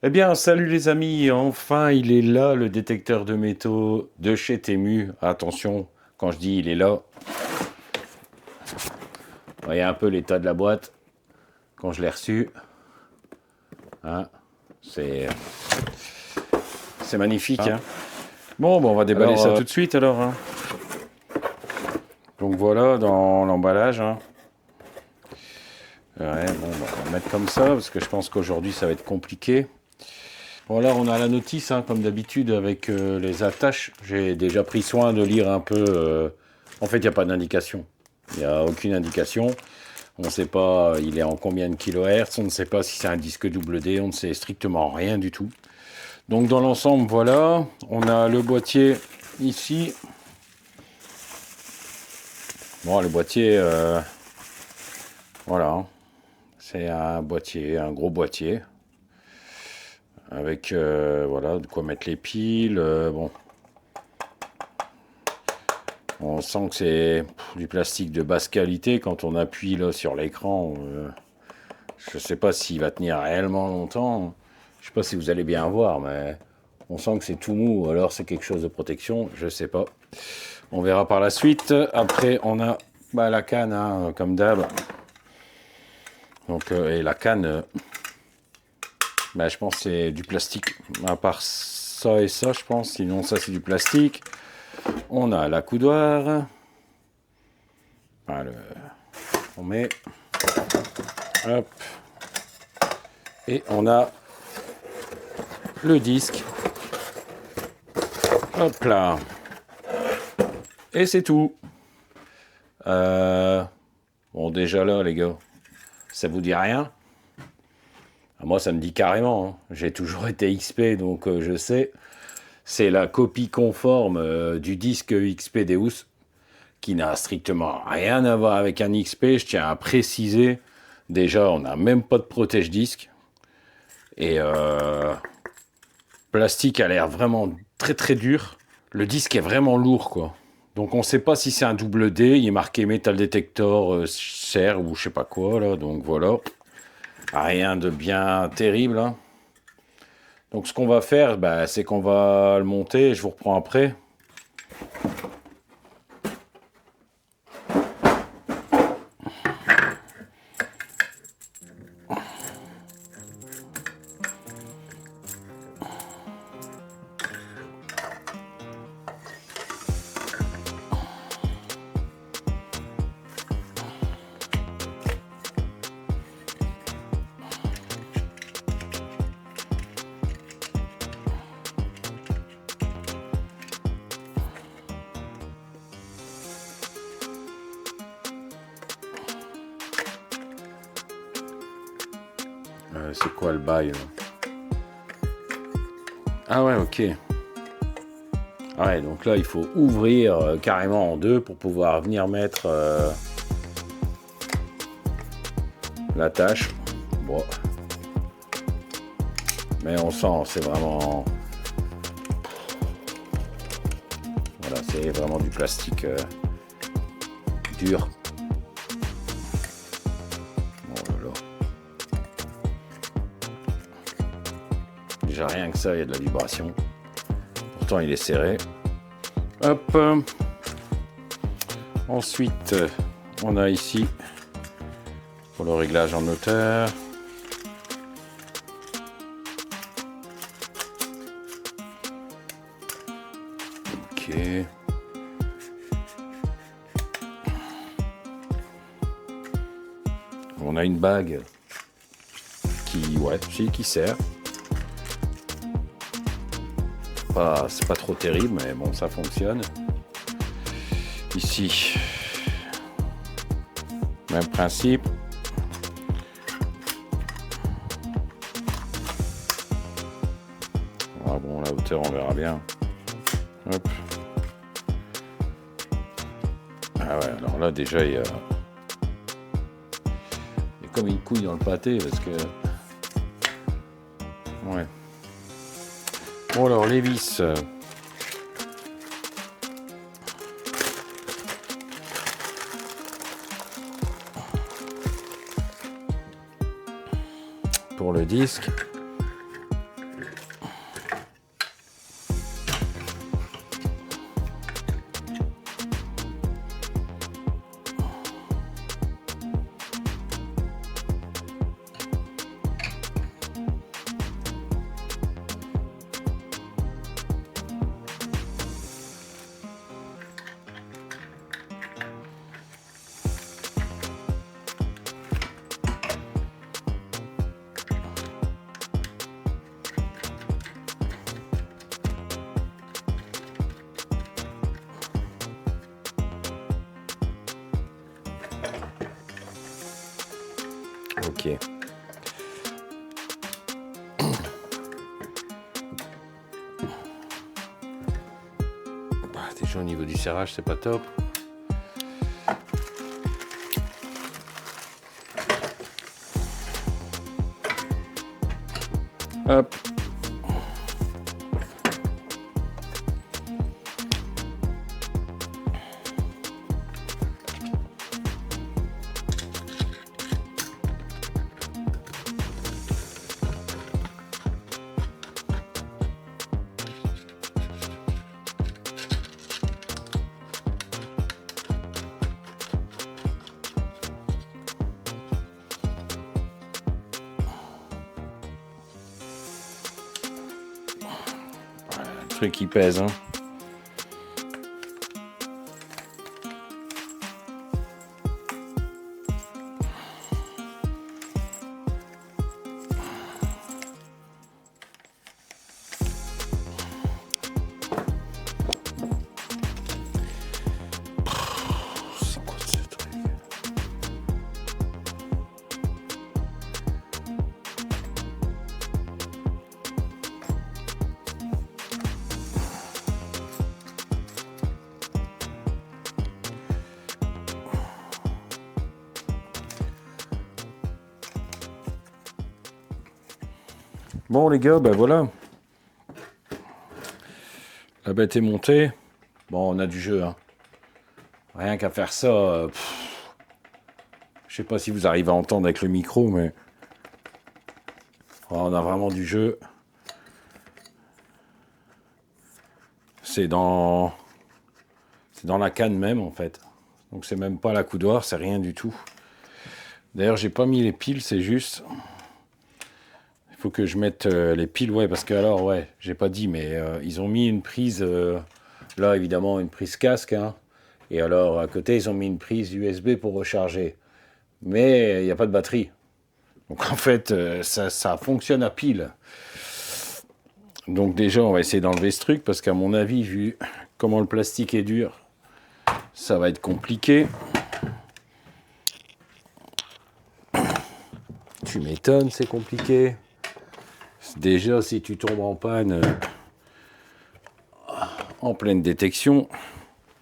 Eh bien, salut les amis, enfin il est là, le détecteur de métaux de chez Temu. Attention, quand je dis il est là, voyez un peu l'état de la boîte quand je l'ai reçu. Hein, c'est c'est magnifique. Hein. Bon, on va déballer Alors, ça tout de suite alors. Hein. Donc voilà, dans l'emballage. Hein. Ouais, bon, on va le mettre comme ça, parce que je pense qu'aujourd'hui ça va être compliqué. Bon, alors on a la notice, hein, comme d'habitude, avec les attaches. J'ai déjà pris soin de lire un peu. En fait, il n'y a pas d'indication. Il n'y a aucune indication. On ne sait pas il est en combien de kilohertz, on ne sait pas si c'est un disque double D, on ne sait strictement rien du tout. Donc dans l'ensemble, voilà, on a le boîtier ici. Bon, le boîtier, voilà, hein. C'est un boîtier, un gros boîtier, avec voilà, de quoi mettre les piles. Bon, on sent que c'est du plastique de basse qualité. Quand on appuie là sur l'écran, je ne sais pas s'il va tenir réellement longtemps. Je ne sais pas si vous allez bien voir, mais on sent que c'est tout mou. Ou alors c'est quelque chose de protection, je ne sais pas. On verra par la suite. Après, on a la canne, hein, comme d'hab. Donc, et la canne, je pense que c'est du plastique. À part ça et ça, je pense. Sinon, ça, c'est du plastique. On a la coudoir. Voilà, on met. Hop. Et on a le disque. Hop là. Et c'est tout. Bon, déjà là, les gars, ça vous dit rien? Moi, ça me dit carrément. Hein. J'ai toujours été XP, donc je sais. C'est la copie conforme du disque XP Deus, qui n'a strictement rien à voir avec un XP. Je tiens à préciser. Déjà, on n'a même pas de protège-disque. Et plastique a l'air vraiment très très dur. Le disque est vraiment lourd, quoi. Donc on ne sait pas si c'est un double D. Il est marqué Metal Detector CER ou je sais pas quoi, là. Donc voilà. Rien de bien terrible. Hein. Donc ce qu'on va faire, c'est qu'on va le monter. Je vous reprends après. C'est quoi le bail là? Ah ouais, ok. Ouais, donc là, il faut ouvrir carrément en deux pour pouvoir venir mettre l'attache. Bon. Mais on sent, c'est vraiment... Voilà, c'est vraiment du plastique dur. Oh là là. Déjà rien que ça, il y a de la vibration. Pourtant, il est serré. Hop. Ensuite, on a ici pour le réglage en hauteur. Ok. On a une bague qui sert. C'est pas trop terrible, mais bon, ça fonctionne. Ici, même principe. Ah bon, la hauteur, on verra bien. Hop. Ah ouais, alors là, déjà, il y a comme une couille dans le pâté, parce que... Ouais. Bon, alors, les vis... pour le disque. Ok. Déjà au niveau du serrage, c'est pas top. Hop. Truc qui pèse, hein. C'est quoi ce truc? Bon les gars, ben voilà. La bête est montée. Bon, on a du jeu, hein. Rien qu'à faire ça. Je sais pas si vous arrivez à entendre avec le micro, mais on a vraiment du jeu. C'est dans la canne même en fait. Donc c'est même pas la coudoir, c'est rien du tout. D'ailleurs, j'ai pas mis les piles, c'est juste. Il faut que je mette les piles, ouais, parce que alors, ouais, j'ai pas dit, mais ils ont mis une prise, là évidemment, une prise casque, hein, et alors à côté, ils ont mis une prise USB pour recharger. Mais il n'y a pas de batterie. Donc en fait, ça fonctionne à pile. Donc déjà, on va essayer d'enlever ce truc, parce qu'à mon avis, vu comment le plastique est dur, ça va être compliqué. Tu m'étonnes, c'est compliqué. Déjà, si tu tombes en panne en pleine détection,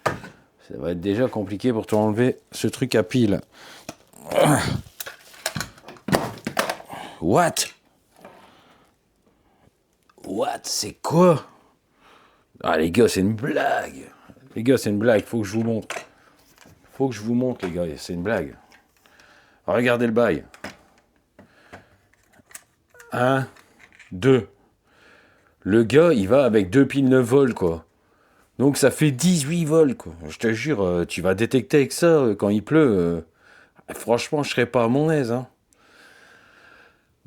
ça va être déjà compliqué pour t'enlever ce truc à pile. What? C'est quoi? Ah les gars, c'est une blague. Les gars, c'est une blague, faut que je vous montre. Faut que je vous montre les gars, c'est une blague. Regardez le bail. 1, 2. Le gars, il va avec 2 piles 9 volts, quoi. Donc ça fait 18 volts, quoi. Je te jure, tu vas détecter avec ça quand il pleut. Franchement, je serais pas à mon aise, hein.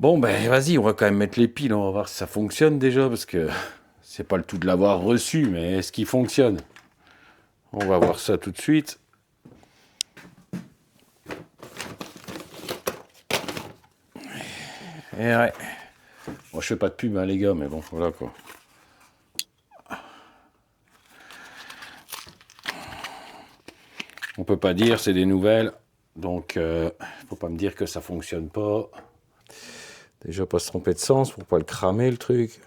Bon, ben vas-y, on va quand même mettre les piles, on va voir si ça fonctionne déjà, parce que c'est pas le tout de l'avoir reçu, mais est-ce qu'il fonctionne? On va voir ça tout de suite. Et ouais. Bon, je fais pas de pub, hein, les gars, mais bon, voilà quoi. On peut pas dire, c'est des nouvelles, donc faut pas me dire que ça fonctionne pas. Déjà pas se tromper de sens pour pas le cramer le truc.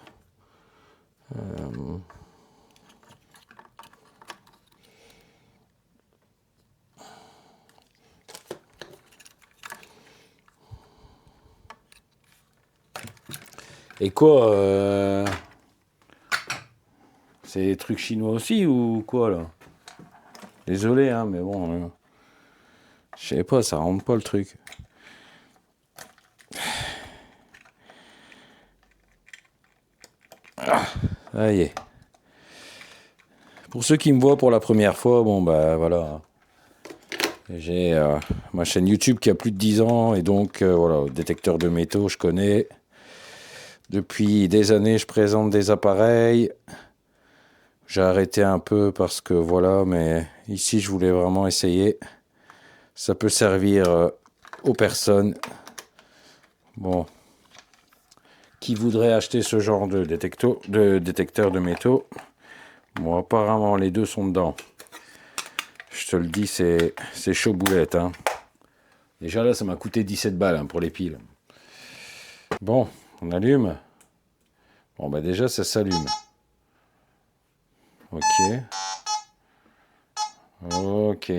Et quoi c'est des trucs chinois aussi ou quoi là? Désolé hein, mais bon, je sais pas, ça rentre pas le truc. Ça y est. Pour ceux qui me voient pour la première fois, bon bah voilà. J'ai ma chaîne YouTube qui a plus de 10 ans et donc voilà, détecteur de métaux, je connais. Depuis des années, je présente des appareils. J'ai arrêté un peu parce que voilà, mais ici, je voulais vraiment essayer. Ça peut servir aux personnes. Bon. Qui voudraient acheter ce genre de détecteur de métaux. Bon, apparemment, les deux sont dedans. Je te le dis, c'est chaud boulette, hein. Déjà là, ça m'a coûté 17 balles hein, pour les piles. Bon, on allume. Bon, bah déjà, ça s'allume. Ok. Ok.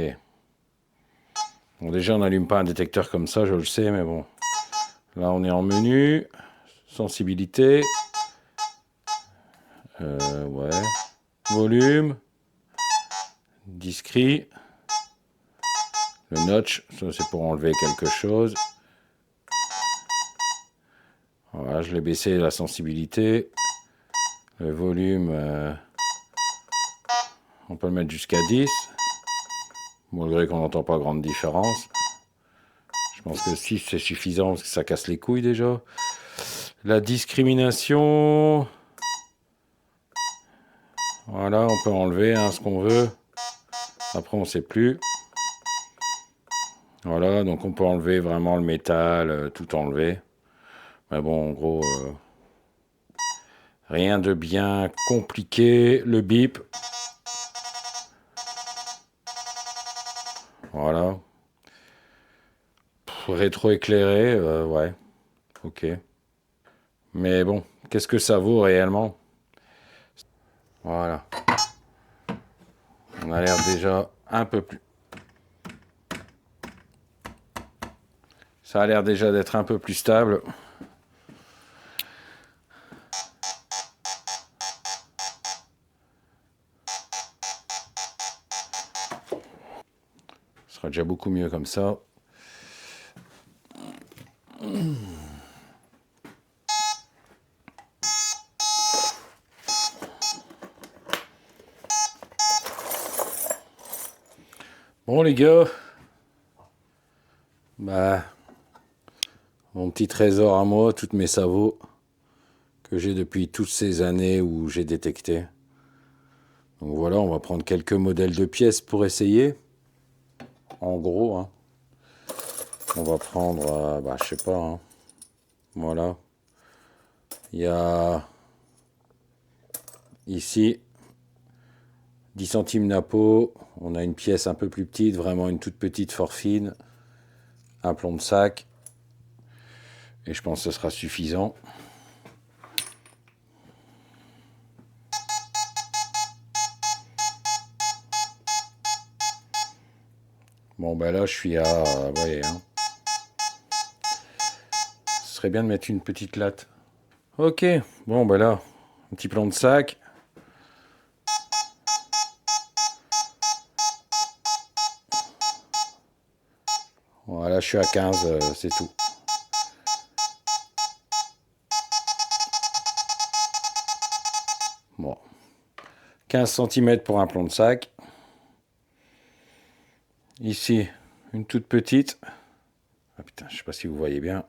Bon, déjà, on n'allume pas un détecteur comme ça, je le sais, mais bon. Là, on est en menu. Sensibilité. Ouais. Volume. Discret. Le notch, ça c'est pour enlever quelque chose. Voilà, je l'ai baissé la sensibilité. Le volume, on peut le mettre jusqu'à 10. Malgré qu'on n'entend pas grande différence. Je pense que 6 c'est suffisant parce que ça casse les couilles déjà. La discrimination. Voilà, on peut enlever hein, ce qu'on veut. Après, on ne sait plus. Voilà, donc on peut enlever vraiment le métal, tout enlever. Mais bon, en gros, rien de bien compliqué. Le bip. Voilà. Rétro-éclairé, ouais. Ok. Mais bon, qu'est-ce que ça vaut réellement? Voilà. On a l'air déjà un peu plus... Ça a l'air déjà d'être un peu plus stable. Ce sera déjà beaucoup mieux comme ça. Bon les gars, bah, mon petit trésor à moi, toutes mes sabots que j'ai depuis toutes ces années où j'ai détecté. Donc voilà, on va prendre quelques modèles de pièces pour essayer. En gros, hein. On va prendre, bah, je sais pas, hein. Voilà. Il y a ici 10 centimes Napo. On a une pièce un peu plus petite, vraiment une toute petite fort fine. Un plomb de sac. Et je pense que ce sera suffisant. Bon, ben là, je suis à... vous voyez, hein. Ce serait bien de mettre une petite latte. Ok, bon, ben là, un petit plomb de sac. Voilà, je suis à 15, c'est tout. Bon. 15 cm pour un plomb de sac. Ici, une toute petite. Ah putain, je sais pas si vous voyez bien.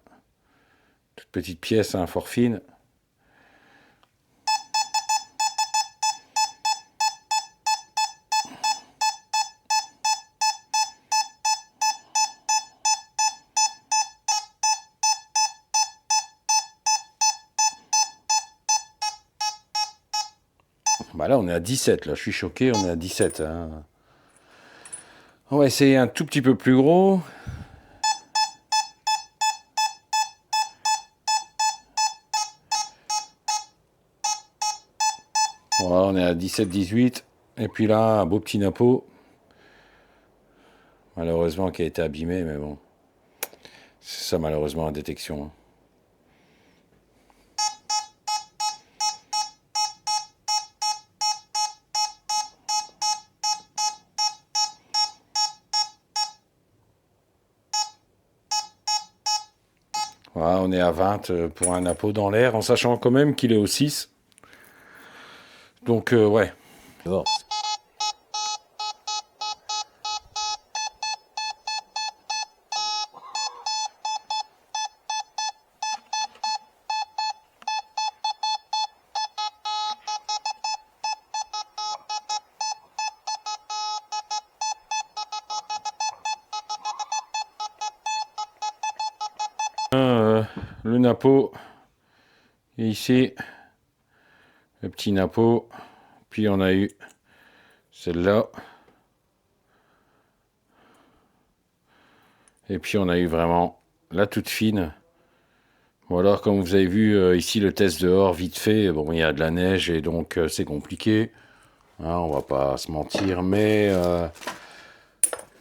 Toute petite pièce, hein, fort fine. Bah là, on est à 17, là. Je suis choqué, on est à 17. Hein. On va essayer un tout petit peu plus gros. Voilà, on est à 17-18. Et puis là, un beau petit napo. Malheureusement, qui a été abîmé, mais bon. C'est ça, malheureusement, la détection. Voilà, on est à 20 pour un napo dans l'air, en sachant quand même qu'il est au 6. Donc, ouais. Bon. Le napo. Et ici, le petit napo. Puis on a eu celle-là. Et puis on a eu vraiment la toute fine. Bon alors comme vous avez vu ici le test dehors vite fait, bon il y a de la neige et donc c'est compliqué. Hein, on va pas se mentir, mais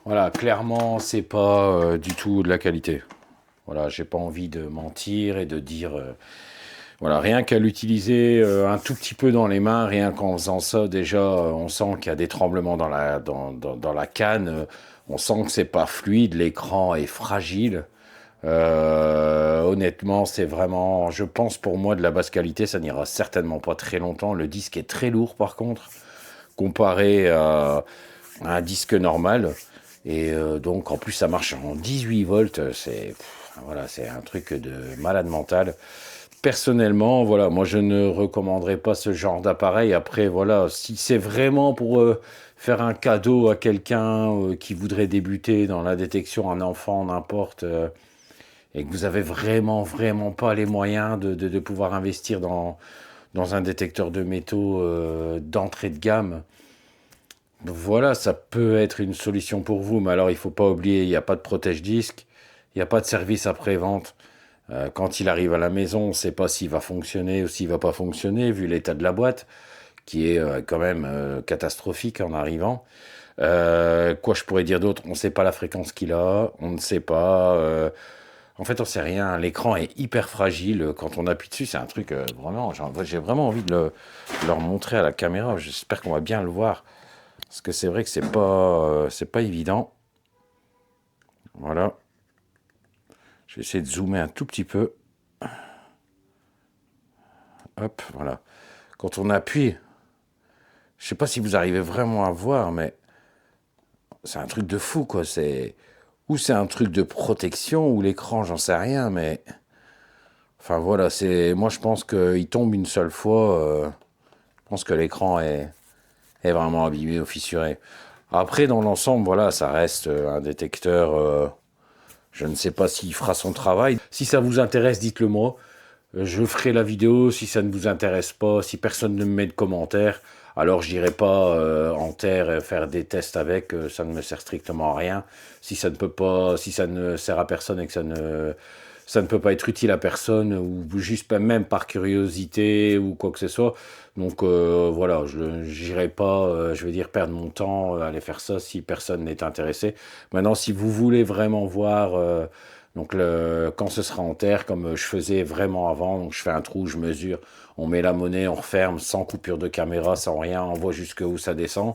voilà, clairement c'est pas du tout de la qualité. Voilà, j'ai pas envie de mentir et de dire voilà, rien qu'à l'utiliser un tout petit peu dans les mains, rien qu'en faisant ça, déjà, on sent qu'il y a des tremblements dans la canne. On sent que c'est pas fluide, l'écran est fragile. Honnêtement, c'est vraiment, je pense pour moi, de la basse qualité. Ça n'ira certainement pas très longtemps. Le disque est très lourd, par contre, comparé à un disque normal. Et donc, en plus, ça marche en 18 volts. Voilà, c'est un truc de malade mental. Personnellement, voilà, moi je ne recommanderais pas ce genre d'appareil. Après, voilà, si c'est vraiment pour faire un cadeau à quelqu'un qui voudrait débuter dans la détection, un enfant, n'importe, et que vous avez vraiment pas les moyens de pouvoir investir dans un détecteur de métaux d'entrée de gamme, voilà, ça peut être une solution pour vous. Mais alors, il faut pas oublier, il n'y a pas de protège-disque, il n'y a pas de service après-vente. Quand il arrive à la maison, on ne sait pas s'il va fonctionner ou s'il va pas fonctionner, vu l'état de la boîte, qui est quand même catastrophique en arrivant. Quoi je pourrais dire d'autre? On ne sait pas la fréquence qu'il a, on ne sait pas. En fait, on ne sait rien. L'écran est hyper fragile. Quand on appuie dessus, c'est un truc vraiment. J'ai vraiment envie de leur montrer à la caméra. J'espère qu'on va bien le voir. Parce que c'est vrai que c'est pas évident. Voilà. Je vais essayer de zoomer un tout petit peu. Hop, voilà. Quand on appuie, je sais pas si vous arrivez vraiment à voir, mais c'est un truc de fou, quoi. Ou c'est un truc de protection, ou l'écran, j'en sais rien, mais enfin voilà, moi je pense qu'il tombe une seule fois. Je pense que l'écran est vraiment abîmé ou fissuré. Après, dans l'ensemble, voilà, ça reste un détecteur. Je ne sais pas s'il fera son travail. Si ça vous intéresse, dites-le moi. Je ferai la vidéo. Si ça ne vous intéresse pas, si personne ne me met de commentaires, alors je n'irai pas en terre faire des tests avec. Ça ne me sert strictement à rien. Si ça ne peut pas, si ça ne sert à personne et que ça ne peut pas être utile à personne, ou juste même par curiosité ou quoi que ce soit. Donc voilà, je n'irai pas, je vais dire, perdre mon temps à aller faire ça si personne n'est intéressé. Maintenant, si vous voulez vraiment voir, donc quand ce sera en terre, comme je faisais vraiment avant, donc je fais un trou, je mesure, on met la monnaie, on referme, sans coupure de caméra, sans rien, on voit jusqu'où ça descend.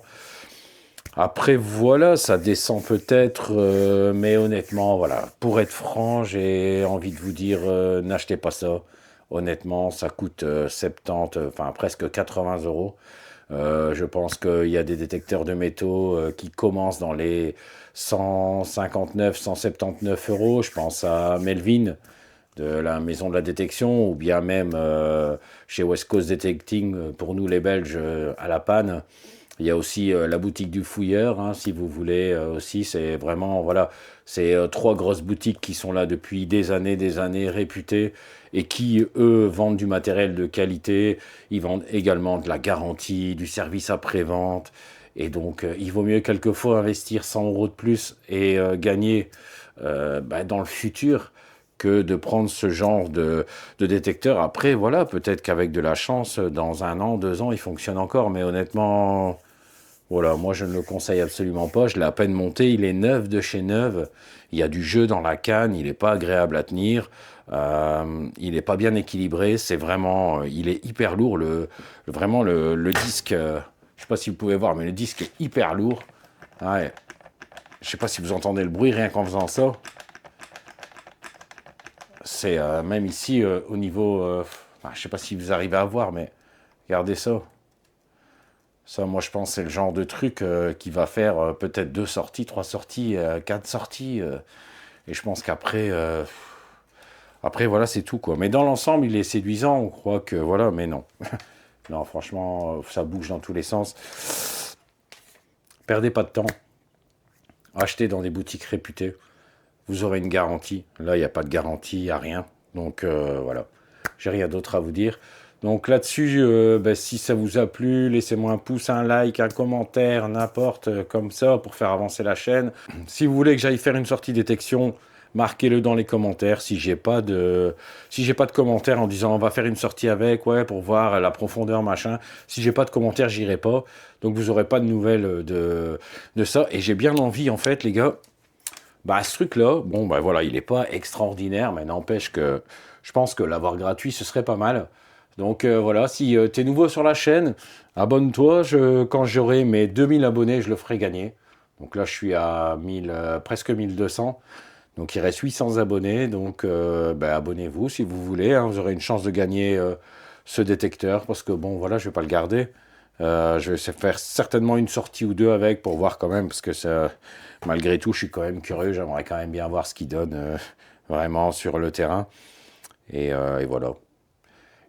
Après, voilà, ça descend peut-être, mais honnêtement, voilà, pour être franc, j'ai envie de vous dire, n'achetez pas ça. Honnêtement, ça coûte 70, enfin presque 80 euros. Je pense qu'il y a des détecteurs de métaux qui commencent dans les 159, 179 euros. Je pense à Melvin, de la maison de la détection, ou bien même chez West Coast Detecting, pour nous les Belges, à La Panne. Il y a aussi la boutique du fouilleur, hein, si vous voulez aussi. C'est vraiment, voilà, c'est trois grosses boutiques qui sont là depuis des années, réputées, et qui, eux, vendent du matériel de qualité. Ils vendent également de la garantie, du service après-vente. Et donc, il vaut mieux quelquefois investir 100 euros de plus et gagner dans le futur que de prendre ce genre de détecteur. Après, voilà, peut-être qu'avec de la chance, dans 1 an, 2 ans, il fonctionne encore. Mais honnêtement, voilà, moi je ne le conseille absolument pas. Je l'ai à peine monté, il est neuf de chez neuf. Il y a du jeu dans la canne, il n'est pas agréable à tenir. Il n'est pas bien équilibré. C'est vraiment, il est hyper lourd. Vraiment, le disque, je ne sais pas si vous pouvez voir, mais le disque est hyper lourd. Ouais. Je ne sais pas si vous entendez le bruit rien qu'en faisant ça. C'est même ici au niveau. Je ne sais pas si vous arrivez à voir, mais regardez ça. Ça, moi, je pense que c'est le genre de truc qui va faire peut-être 2 sorties, 3 sorties, 4 sorties. Et je pense qu'après, après, voilà, c'est tout, quoi. Mais dans l'ensemble, il est séduisant. On croit que, voilà, mais non. Non, franchement, ça bouge dans tous les sens. Perdez pas de temps. Achetez dans des boutiques réputées. Vous aurez une garantie. Là, il n'y a pas de garantie, il n'y a rien. Donc, voilà. J'ai rien d'autre à vous dire. Donc là-dessus, si ça vous a plu, laissez-moi un pouce, un like, un commentaire, n'importe, comme ça, pour faire avancer la chaîne. Si vous voulez que j'aille faire une sortie détection, marquez-le dans les commentaires. Si j'ai pas de commentaires en disant on va faire une sortie avec, ouais, pour voir la profondeur, machin. Si j'ai pas de commentaires, j'irai pas. Donc vous aurez pas de nouvelles de ça. Et j'ai bien envie, en fait, les gars. Bah, ce truc-là, bon, bah voilà, il n'est pas extraordinaire, mais n'empêche que je pense que l'avoir gratuit, ce serait pas mal. Donc voilà, si tu es nouveau sur la chaîne, abonne-toi. Quand j'aurai mes 2000 abonnés, je le ferai gagner. Donc là, je suis à 1000, presque 1200. Donc il reste 800 abonnés. Donc abonnez-vous si vous voulez, hein. Vous aurez une chance de gagner ce détecteur. Parce que bon, voilà, je vais pas le garder. Je vais faire certainement une sortie ou deux avec pour voir quand même, parce que ça, malgré tout, je suis quand même curieux. J'aimerais quand même bien voir ce qu'il donne vraiment sur le terrain. Et voilà.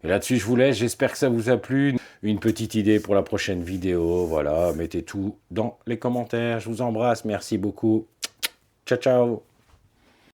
Et là-dessus, je vous laisse. J'espère que ça vous a plu. Une petite idée pour la prochaine vidéo. Voilà, mettez tout dans les commentaires. Je vous embrasse. Merci beaucoup. Ciao, ciao.